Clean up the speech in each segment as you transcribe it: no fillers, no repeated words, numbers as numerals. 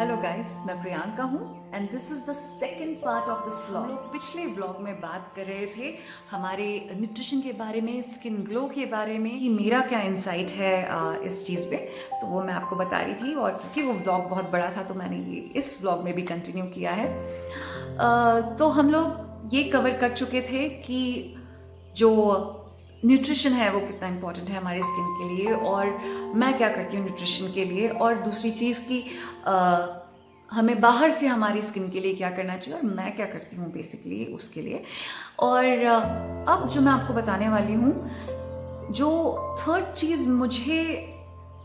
Hello guys, मैं प्रियंका हूँ and this is the second part of this vlog. हम लोग पिछले व्लॉग में बात कर रहे थे हमारे न्यूट्रिशन के बारे में, स्किन ग्लो के बारे में, कि मेरा क्या इंसाइट है इस चीज़ पे। तो वो मैं आपको बता रही थी, और क्योंकि वो व्लॉग बहुत बड़ा था तो मैंने ये इस व्लॉग में भी कंटिन्यू किया है। तो हम लोग ये कवर कर चुके थे कि जो न्यूट्रिशन है वो कितना इम्पोर्टेंट है हमारे स्किन के लिए, और मैं क्या करती हूँ न्यूट्रिशन के लिए, और दूसरी चीज़ कि हमें बाहर से हमारी स्किन के लिए क्या करना चाहिए और मैं क्या करती हूँ बेसिकली उसके लिए। और अब जो मैं आपको बताने वाली हूँ, जो थर्ड चीज़ मुझे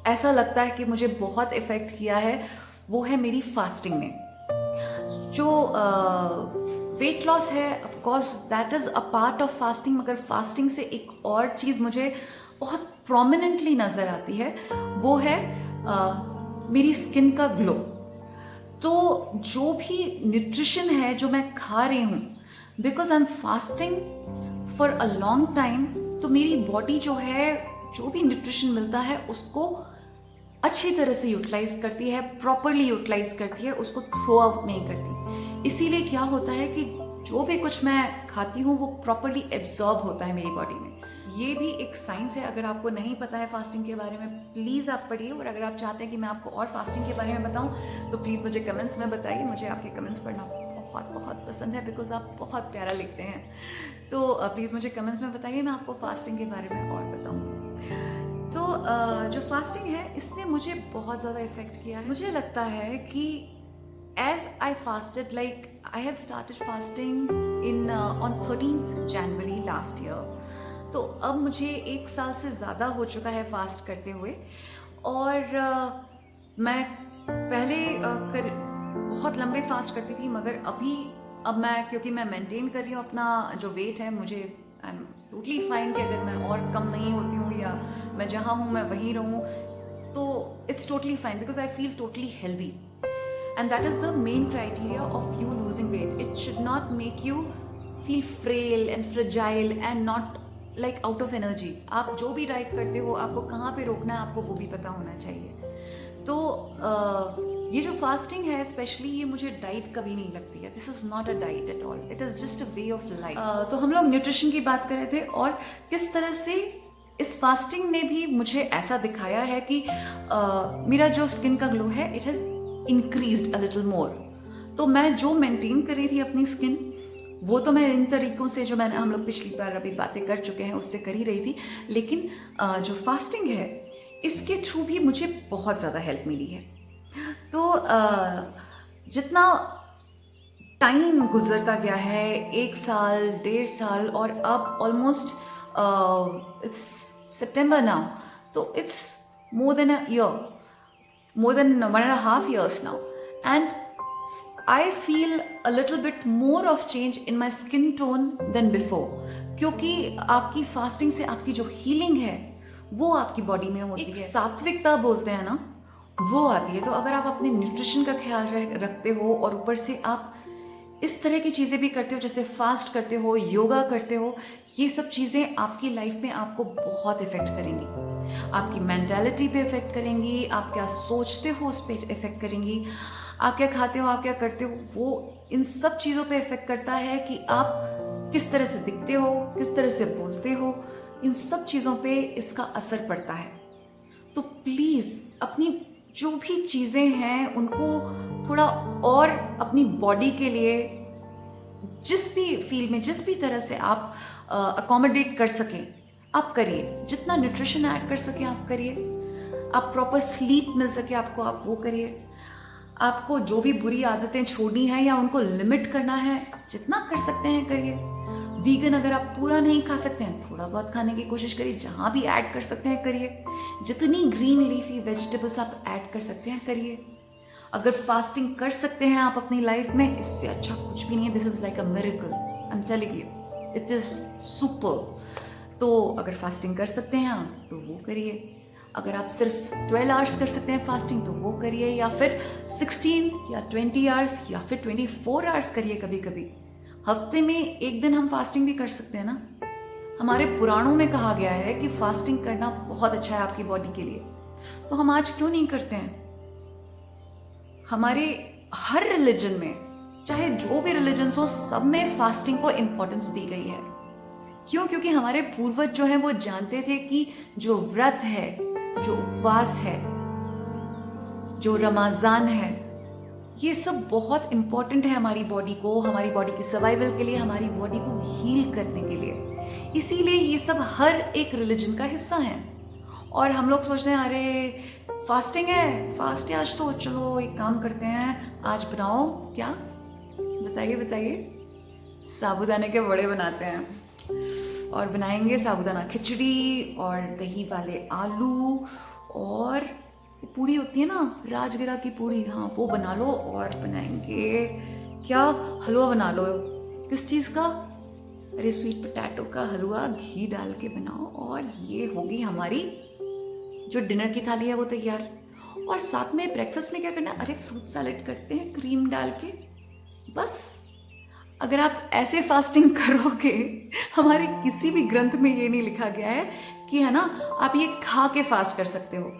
ऐसा लगता है कि मुझे बहुत इफ़ेक्ट किया है, वो है मेरी फास्टिंग ने। जो वेट लॉस है, of course that is a part of fasting, मगर फास्टिंग से एक और चीज़ मुझे बहुत प्रोमिनेंटली नज़र आती है, वो है मेरी स्किन का ग्लो। तो जो भी न्यूट्रिशन है जो मैं खा रही हूँ, because I am fasting for a long time, तो मेरी बॉडी जो है, जो भी न्यूट्रिशन मिलता है उसको अच्छी तरह से यूटिलाइज करती है, प्रॉपरली यूटिलाइज करती है, उसको थ्रो आउट नहीं करती। इसीलिए क्या होता है कि जो भी कुछ मैं खाती हूँ वो प्रॉपरली एब्जॉर्ब होता है मेरी बॉडी में। ये भी एक साइंस है। अगर आपको नहीं पता है फास्टिंग के बारे में, प्लीज़ आप पढ़िए, और अगर आप चाहते हैं कि मैं आपको और फास्टिंग के बारे में बताऊँ तो प्लीज़ मुझे कमेंट्स में बताइए। मुझे आपके कमेंट्स पढ़ना बहुत बहुत पसंद है, बिकॉज आप बहुत प्यारा लिखते हैं। तो प्लीज़ मुझे कमेंट्स में बताइए, मैं आपको फास्टिंग के बारे में और बताऊँगी। तो जो फास्टिंग है इसने मुझे बहुत ज़्यादा इफ़ेक्ट किया है। मुझे लगता है कि as I fasted, like I had started fasting in on 13th January last year. तो अब मुझे 1 साल से ज़्यादा हो चुका है फास्ट करते हुए। और मैं पहले बहुत लंबे फास्ट करती थी, मगर अब मैं, क्योंकि मैं मेंटेन कर रही हूँ अपना जो वेट है, मुझे आई एम टोटली फाइन कि अगर मैं और कम नहीं होती हूँ या मैं जहाँ हूँ मैं वहीं रहूँ, तो it's totally fine because I feel totally healthy. And that is the main criteria of you losing weight. It should not make you feel frail and fragile and not like out of energy. आप जो भी diet करते हो, आपको कहाँ पे रोकना है आपको वो भी पता होना चाहिए। तो ये जो फास्टिंग है स्पेशली, ये मुझे डाइट कभी नहीं लगती है। This is not a diet at all, it is just a way of life. तो हम लोग न्यूट्रिशन की बात कर रहे थे, और किस तरह से इस फास्टिंग ने भी मुझे ऐसा दिखाया है कि मेरा जो स्किन का ग्लो है, it has increased a little more. तो मैं जो मेंटेन कर रही थी अपनी स्किन, वो तो मैं इन तरीकों से, जो मैंने हम लोग पिछली बार अभी बातें कर चुके हैं, उससे कर ही रही थी। लेकिन जो फास्टिंग है, इसके थ्रू भी मुझे बहुत ज़्यादा हेल्प मिली है। तो जितना टाइम गुजरता गया है, 1 साल 1.5 साल, और अब ऑलमोस्ट इट्स सितंबर नाउ, तो it's more than a year, more than 1.5 years now, and I feel a little bit more of change in my skin tone than before, क्योंकि आपकी फास्टिंग से आपकी जो हीलिंग है वो आपकी बॉडी में होती है। एक सात्विकता बोलते हैं ना, वो आती है। तो अगर आप अपने न्यूट्रिशन का ख्याल रखते हो, और ऊपर से आप इस तरह की चीज़ें भी करते हो, जैसे फास्ट करते हो, योगा करते हो, ये सब चीज़ें आपकी लाइफ में आपको बहुत इफ़ेक्ट करेंगी। आपकी मेंटालिटी पे इफ़ेक्ट करेंगी, आप क्या सोचते हो उस पर इफ़ेक्ट करेंगी, आप क्या खाते हो, आप क्या करते हो, वो इन सब चीज़ों पे इफ़ेक्ट करता है कि आप किस तरह से दिखते हो, किस तरह से बोलते हो, इन सब चीज़ों पे इसका असर पड़ता है। तो प्लीज़ अपनी जो भी चीज़ें हैं उनको थोड़ा और अपनी बॉडी के लिए, जिस भी फील्ड में, जिस भी तरह से आप अकोमोडेट कर सकें, आप करिए। जितना न्यूट्रिशन ऐड कर सकें आप करिए, आप प्रॉपर स्लीप मिल सके आपको, आप वो करिए। आपको जो भी बुरी आदतें छोड़नी है या उनको लिमिट करना है, जितना कर सकते हैं करिए। वीगन अगर आप पूरा नहीं खा सकते हैं, थोड़ा बहुत खाने की कोशिश करिए, जहाँ भी ऐड कर सकते हैं करिए। जितनी ग्रीन लीफी वेजिटेबल्स आप ऐड कर सकते हैं करिए। अगर फास्टिंग कर सकते हैं आप अपनी लाइफ में, इससे अच्छा कुछ भी नहीं है। This is like a miracle, I am telling you, it is super. तो अगर फास्टिंग कर सकते हैं आप तो वो करिए। अगर आप सिर्फ 12 आवर्स कर सकते हैं फास्टिंग तो वो करिए, या फिर 16 या 20 आवर्स या फिर 24 आवर्स करिए। कभी कभी हफ्ते में एक दिन हम फास्टिंग भी कर सकते हैं ना। हमारे पुराणों में कहा गया है कि फास्टिंग करना बहुत अच्छा है आपकी बॉडी के लिए, तो हम आज क्यों नहीं करते हैं? हमारे हर रिलीजन में, चाहे जो भी रिलीजन हो, सब में फास्टिंग को इम्पोर्टेंस दी गई है। क्यों? क्योंकि हमारे पूर्वज जो है वो जानते थे कि जो व्रत है, जो उपवास है, जो रमजान है, ये सब बहुत इंपॉर्टेंट है हमारी बॉडी को, हमारी बॉडी की सर्वाइवल के लिए, हमारी बॉडी को हील करने के लिए। इसीलिए ये सब हर एक रिलीजन का हिस्सा है। और हम लोग सोचते हैं अरे फास्टिंग है, फास्ट है आज, तो चलो एक काम करते हैं, आज बनाओ क्या, बताइए बताइए, साबूदाने के बड़े बनाते हैं। और बनाएंगे साबूदाना खिचड़ी और दही वाले आलू, और पूड़ी होती है ना, राजगिरा की पूड़ी, हाँ वो बना लो। और बनाएंगे क्या, हलवा बना लो। किस चीज़ का? अरे स्वीट पोटैटो का हलवा, घी डाल के बनाओ, और ये होगी हमारी जो डिनर की थाली है वो तैयार। और साथ में ब्रेकफास्ट में क्या करना है, अरे फ्रूट सैलेड करते हैं क्रीम डाल के, बस। अगर आप ऐसे फास्टिंग करोगे, हमारे किसी भी ग्रंथ में ये नहीं लिखा गया है कि है ना आप ये खा के फास्ट कर सकते हो।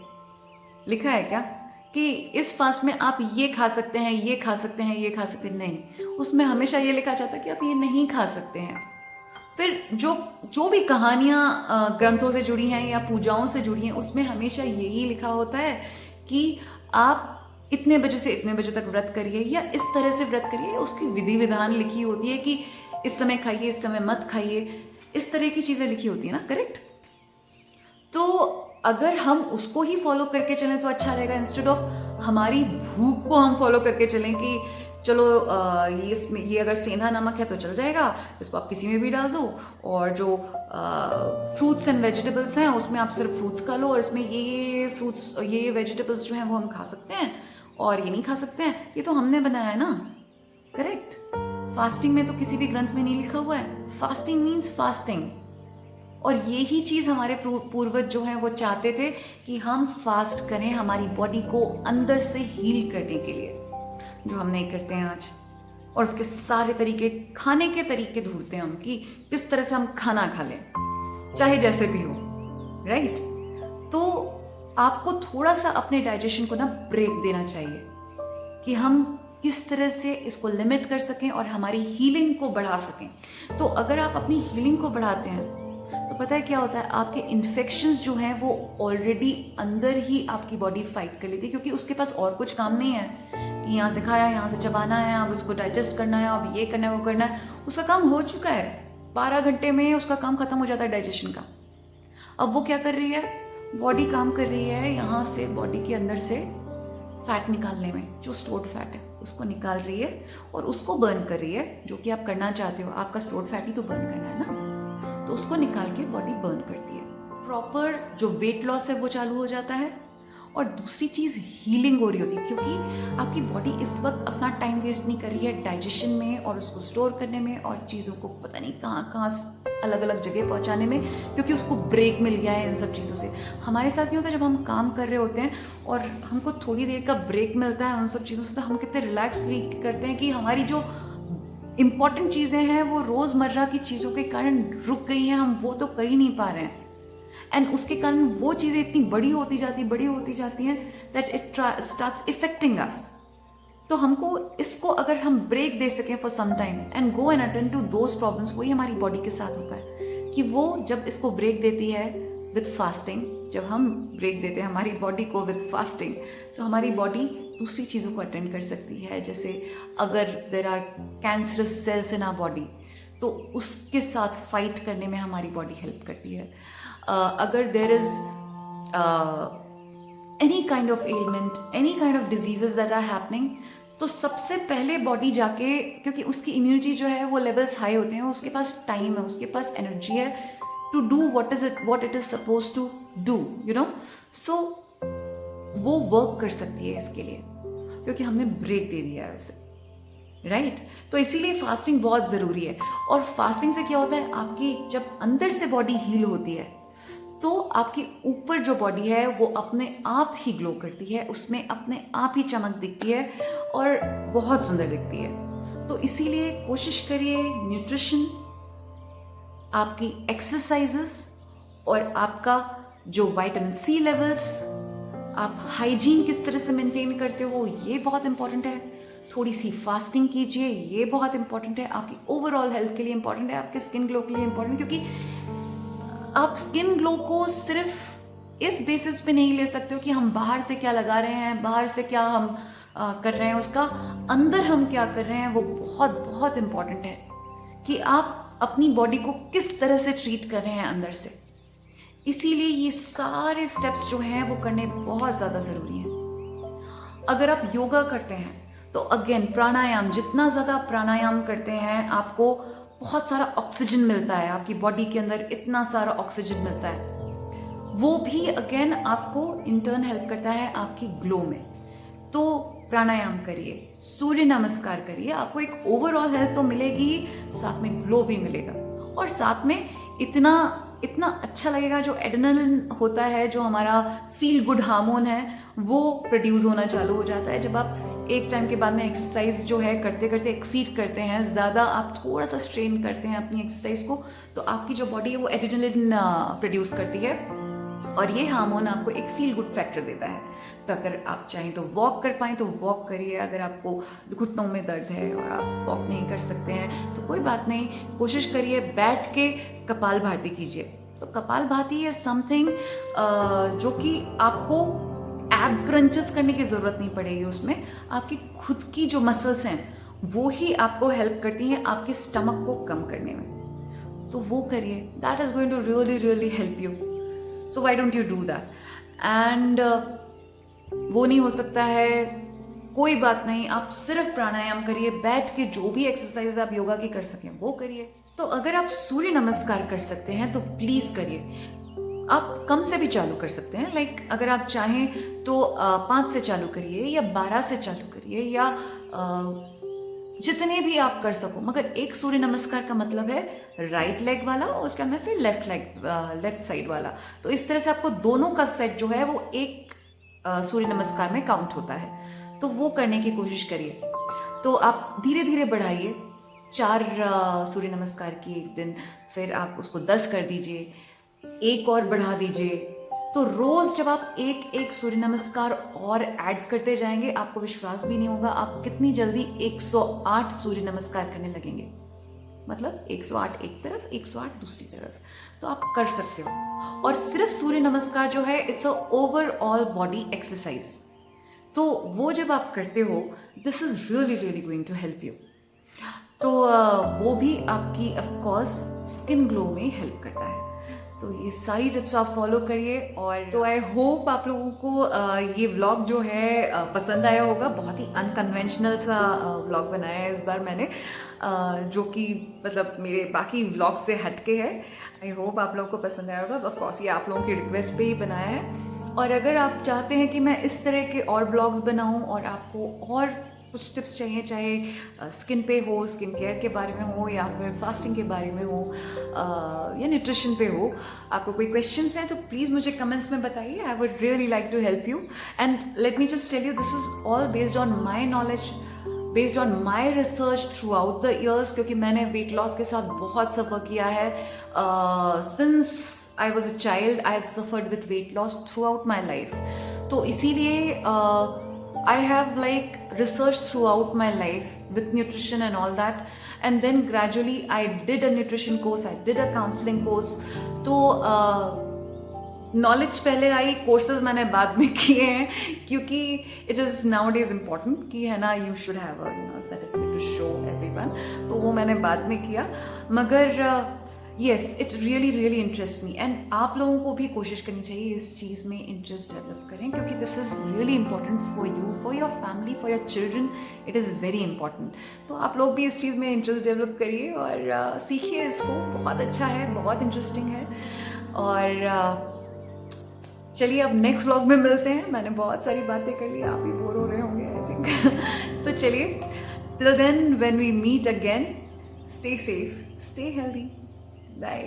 लिखा है क्या कि इस फास्ट में आप ये खा सकते हैं, ये खा सकते हैं, ये खा सकते हैं? नहीं, उसमें हमेशा ये लिखा जाता है कि आप ये नहीं खा सकते हैं। फिर जो भी कहानियाँ ग्रंथों से जुड़ी हैं या पूजाओं से जुड़ी हैं, उसमें हमेशा यही लिखा होता है कि आप इतने बजे से इतने बजे तक व्रत करिए, या इस तरह से व्रत करिए। उसकी विधि विधान लिखी होती है कि इस समय खाइए, इस समय मत खाइए, इस तरह की चीज़ें लिखी होती है ना, करेक्ट? तो अगर हम उसको ही फॉलो करके चलें तो अच्छा रहेगा, इंस्टेड ऑफ हमारी भूख को हम फॉलो करके चलें कि चलो ये अगर सेंधा नमक है तो चल जाएगा, इसको आप किसी में भी डाल दो, और जो फ्रूट्स एंड वेजिटेबल्स हैं उसमें आप सिर्फ फ्रूट्स खा लो, और इसमें ये फ्रूट्स, ये वेजिटेबल्स जो हैं वो हम खा सकते हैं और ये नहीं खा सकते हैं। ये तो हमने बनाया है ना, करेक्ट? फास्टिंग में तो किसी भी ग्रंथ में नहीं लिखा हुआ है। Fasting means fasting. और यही चीज़ हमारे पूर्वज जो हैं वो चाहते थे कि हम फास्ट करें, हमारी बॉडी को अंदर से हील करने के लिए, जो हम नहीं करते हैं आज। और उसके सारे तरीके, खाने के तरीके ढूंढते हैं हम कि किस तरह से हम खाना खा लें, चाहे जैसे भी हो, राइट? तो आपको थोड़ा सा अपने डाइजेशन को ना ब्रेक देना चाहिए कि हम किस तरह से इसको लिमिट कर सकें और हमारी हीलिंग को बढ़ा सकें। तो अगर आप अपनी हीलिंग को बढ़ाते हैं तो पता है क्या होता है, आपके इन्फेक्शंस जो हैं वो ऑलरेडी अंदर ही आपकी बॉडी फाइट कर लेती है, क्योंकि उसके पास और कुछ काम नहीं है कि यहाँ से खाया, यहाँ से चबाना है, अब उसको डाइजेस्ट करना है, अब ये करना है, वो करना है। उसका काम हो चुका है, 12 घंटे में उसका काम खत्म हो जाता है डाइजेशन का। अब वो क्या कर रही है, बॉडी काम कर रही है यहाँ से बॉडी के अंदर से फैट निकालने में, जो स्टोर्ड फैट है उसको निकाल रही है और उसको बर्न कर रही है, जो कि आप करना चाहते हो। आपका स्टोर्ड फैट ही तो बर्न करना है ना, तो उसको निकाल के बॉडी बर्न करती है। प्रॉपर जो वेट लॉस है वो चालू हो जाता है, और दूसरी चीज़ हीलिंग हो रही होती है, क्योंकि आपकी बॉडी इस वक्त अपना टाइम वेस्ट नहीं कर रही है डाइजेशन में और उसको स्टोर करने में और चीज़ों को पता नहीं कहाँ कहाँ अलग अलग जगह पहुँचाने में, क्योंकि उसको ब्रेक मिल गया है इन सब चीज़ों से। हमारे साथ नहीं होता, जब हम काम कर रहे होते हैं और हमको थोड़ी देर का ब्रेक मिलता है उन सब चीज़ों से, तो हम कितने रिलैक्स फील करते हैं कि हमारी जो इम्पॉर्टेंट चीज़ें हैं वो रोज़मर्रा की चीज़ों के कारण रुक गई हैं, हम वो तो कर ही नहीं पा रहे हैं। एंड उसके कारण वो चीज़ें इतनी बड़ी होती जाती हैं that it starts effecting us. तो हमको इसको अगर हम ब्रेक दे सकें for some time and go and attend to those problems, वही हमारी बॉडी के साथ होता है कि वो जब इसको ब्रेक देती है विद फास्टिंग, जब हम ब्रेक देते हैं हमारी बॉडी को विद फास्टिंग, तो हमारी बॉडी दूसरी चीज़ों को अटेंड कर सकती है। जैसे अगर there are cancerous cells in our body, तो उसके साथ फाइट करने में हमारी बॉडी हेल्प करती है। अगर there is any kind of element, any kind of diseases that are happening, तो सबसे पहले बॉडी जाके, क्योंकि उसकी इम्यूनिटी जो है वो लेवल्स हाई होते हैं, उसके पास टाइम है, उसके पास एनर्जी है to do what it is suppose to do, you know. So वो वर्क कर सकती है इसके लिए, क्योंकि हमने ब्रेक दे दिया है उसे, राइट? तो इसीलिए फास्टिंग बहुत ज़रूरी है। और फास्टिंग से क्या होता है, आपकी जब अंदर से बॉडी हील होती है तो आपकी ऊपर जो बॉडी है वो अपने आप ही ग्लो करती है, उसमें अपने आप ही चमक दिखती है और बहुत सुंदर दिखती है। तो इसीलिए कोशिश करिए न्यूट्रिशन, आपकी एक्सरसाइजेस और आपका जो विटामिन सी लेवल्स, आप हाइजीन किस तरह से मेंटेन करते हो, ये बहुत इंपॉर्टेंट है। थोड़ी सी फास्टिंग कीजिए, ये बहुत इंपॉर्टेंट है, आपकी ओवरऑल हेल्थ के लिए इंपॉर्टेंट है, आपके स्किन ग्लो के लिए इंपॉर्टेंट, क्योंकि आप स्किन ग्लो को सिर्फ इस बेसिस पे नहीं ले सकते हो कि हम बाहर से क्या लगा रहे हैं, बाहर से क्या हम कर रहे हैं, उसका अंदर हम क्या कर रहे हैं वो बहुत बहुत इंपॉर्टेंट है कि आप अपनी बॉडी को किस तरह से ट्रीट कर रहे हैं अंदर से। इसीलिए ये सारे स्टेप्स जो हैं वो करने बहुत ज़्यादा ज़रूरी हैं। अगर आप योगा करते हैं तो अगेन प्राणायाम, जितना ज़्यादा प्राणायाम करते हैं आपको बहुत सारा ऑक्सीजन मिलता है, आपकी बॉडी के अंदर इतना सारा ऑक्सीजन मिलता है, वो भी अगेन आपको इंटर्न हेल्प करता है आपकी ग्लो में। तो प्राणायाम करिए, सूर्य नमस्कार करिए, आपको एक ओवरऑल हेल्थ तो मिलेगी ही, साथ में ग्लो भी मिलेगा, और साथ में इतना इतना अच्छा लगेगा। जो एड्रेनलिन होता है, जो हमारा फील गुड हार्मोन है, वो प्रोड्यूस होना चालू हो जाता है जब आप एक टाइम के बाद में एक्सरसाइज जो है करते करते एक्सीड करते हैं, ज़्यादा आप थोड़ा सा स्ट्रेन करते हैं अपनी एक्सरसाइज को, तो आपकी जो बॉडी है वो एड्रेनलिन प्रोड्यूस करती है, और ये हार्मोन आपको एक फील गुड फैक्टर देता है। तो अगर आप चाहें तो वॉक कर पाएँ तो वॉक करिए, अगर आपको घुटनों में दर्द है और आप वॉक नहीं कर सकते हैं तो कोई बात नहीं, कोशिश करिए बैठ के कपाल भाती कीजिए। तो कपाल भाती है समथिंग जो कि आपको एब क्रंचेस करने की ज़रूरत नहीं पड़ेगी, उसमें आपकी खुद की जो मसल्स हैं वो ही आपको हेल्प करती हैं आपके स्टमक को कम करने में, तो वो करिए, that is going to really really help you. So why don't you do that. And वो नहीं हो सकता है, कोई बात नहीं, आप सिर्फ प्राणायाम करिए, बैठ के जो भी एक्सरसाइज आप योगा की कर सकें वो करिए। तो अगर आप सूर्य नमस्कार कर सकते हैं तो प्लीज़ करिए। आप कम से भी चालू कर सकते हैं, लाइक अगर आप चाहें तो 5 से चालू करिए या 12 से चालू करिए, या जितने भी आप कर सको, मगर एक सूर्य नमस्कार का मतलब है राइट लेग वाला और उसका मैं फिर लेफ्ट साइड वाला, तो इस तरह से आपको दोनों का सेट जो है वो एक सूर्य नमस्कार में काउंट होता है, तो वो करने की कोशिश करिए। तो आप धीरे धीरे बढ़ाइए, 4 सूर्य नमस्कार की एक दिन, फिर आप उसको 10 कर दीजिए, एक और बढ़ा दीजिए। तो रोज जब आप एक एक सूर्य नमस्कार और ऐड करते जाएंगे, आपको विश्वास भी नहीं होगा आप कितनी जल्दी 108 सूर्य नमस्कार करने लगेंगे। मतलब 108 एक तरफ, 108 दूसरी तरफ, तो आप कर सकते हो। और सिर्फ सूर्य नमस्कार जो है it's a overall body exercise, तो वो जब आप करते हो this is really really going to help you. तो वो भी आपकी ऑफ कोर्स स्किन ग्लो में हेल्प करता है। तो ये सारी टिप्स आप फॉलो करिए, और तो आई होप आप लोगों को ये व्लॉग जो है पसंद आया होगा। बहुत ही अनकन्वेंशनल सा व्लॉग बनाया है इस बार मैंने, जो कि मतलब मेरे बाकी व्लॉग से हटके है। आई होप आप लोगों को पसंद आया होगा। ऑफ कोर्स ये आप लोगों की रिक्वेस्ट पे ही बनाया है, और अगर आप चाहते हैं कि मैं इस तरह के और ब्लॉग्स बनाऊं और आपको और कुछ टिप्स चाहिए, चाहे स्किन पे हो, स्किन केयर के बारे में हो, या फिर फास्टिंग के बारे में हो, या न्यूट्रिशन पे हो, आपको कोई क्वेश्चंस हैं तो प्लीज़ मुझे कमेंट्स में बताइए। I would really like to help you, and let me just tell you this is all based on my knowledge, based on my research throughout the years, क्योंकि मैंने weight loss के साथ बहुत सफ़र किया है। Since I was a child I have suffered with weight loss through out my life, तो इसीलिए I have like researched throughout my life with nutrition and all that, and then gradually I did a nutrition course, I did a counseling course. तो knowledge पहले आई, courses मैंने बाद में किए हैं, क्योंकि it is now days important कि है ना, you should have a certificate to show everyone, तो वो मैंने बाद में किया। मगर yes, it really really interest me, and आप लोगों को भी कोशिश करनी चाहिए इस चीज़ में इंटरेस्ट डेवलप करें, क्योंकि this is really important for you, for your family, for your children, it is very important. तो आप लोग भी इस चीज़ में इंटरेस्ट डेवलप करिए और सीखिए इसको, बहुत अच्छा है, बहुत इंटरेस्टिंग है। और चलिए अब नेक्स्ट व्लॉग में मिलते हैं। मैंने बहुत सारी बातें कर ली, आप भी बोर हो रहे होंगे आई थिंक। तो चलिए, till then when we meet again, stay safe, stay healthy, bye.